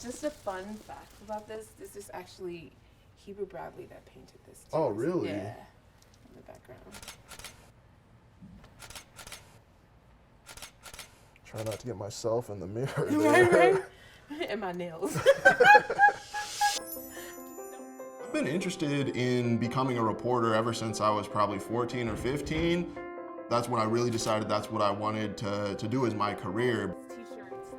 Just a fun fact about this is actually Heber Bradley that painted this. Oh, really? Yeah, in the background. Try not to get myself in the mirror Right. And my nails. I've been interested in becoming a reporter ever since I was probably 14 or 15. That's when I really decided that's what I wanted to do as my career.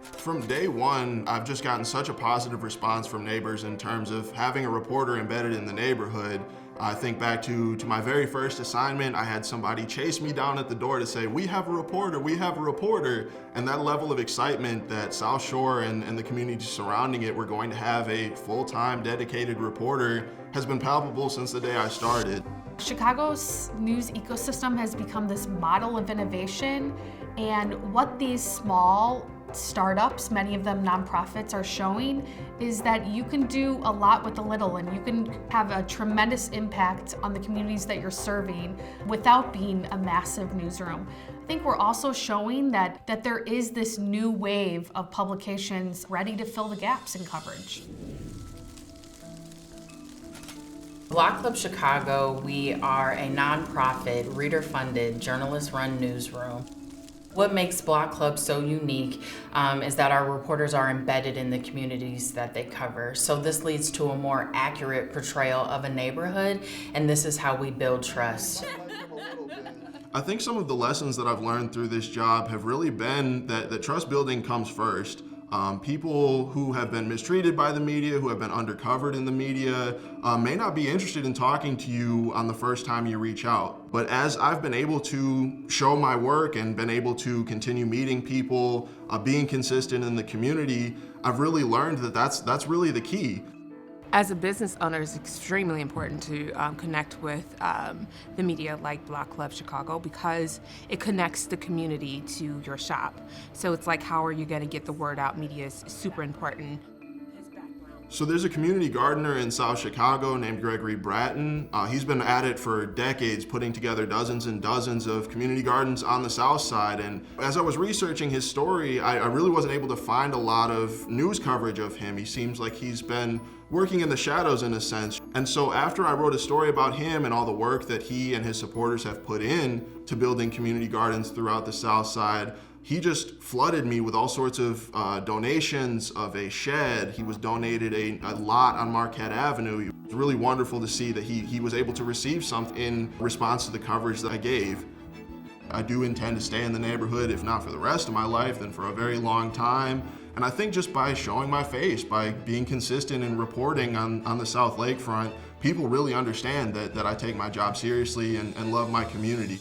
From day one, I've just gotten such a positive response from neighbors in terms of having a reporter embedded in the neighborhood. I think back to my very first assignment, I had somebody chase me down at the door to say, "We have a reporter, we have a reporter." And that level of excitement that South Shore and the community surrounding it were going to have a full-time dedicated reporter has been palpable since the day I started. Chicago's news ecosystem has become this model of innovation, and what these small startups, many of them nonprofits, are showing is that you can do a lot with a little, and you can have a tremendous impact on the communities that you're serving without being a massive newsroom. I think we're also showing that there is this new wave of publications ready to fill the gaps in coverage. Block Club Chicago, we are a nonprofit, reader-funded, journalist-run newsroom. What makes Block Club so unique is that our reporters are embedded in the communities that they cover. So this leads to a more accurate portrayal of a neighborhood, and this is how we build trust. I think some of the lessons that I've learned through this job have really been that trust building comes first. People who have been mistreated by the media, who have been undercovered in the media, may not be interested in talking to you on the first time you reach out. But as I've been able to show my work and been able to continue meeting people, being consistent in the community, I've really learned that that's really the key. As a business owner, it's extremely important to connect with the media like Block Club Chicago, because it connects the community to your shop. So it's like, how are you going to get the word out? Media is super important. So there's a community gardener in South Chicago named Gregory Bratton. He's been at it for decades, putting together dozens and dozens of community gardens on the South Side. And as I was researching his story, I really wasn't able to find a lot of news coverage of him. He seems like he's been working in the shadows in a sense. And so after I wrote a story about him and all the work that he and his supporters have put in to building community gardens throughout the South Side, he just flooded me with all sorts of donations of a shed. He was donated a lot on Marquette Avenue. It was really wonderful to see that he was able to receive something in response to the coverage that I gave. I do intend to stay in the neighborhood, if not for the rest of my life, then for a very long time. And I think just by showing my face, by being consistent in reporting on the South Lakefront, people really understand that I take my job seriously and love my community.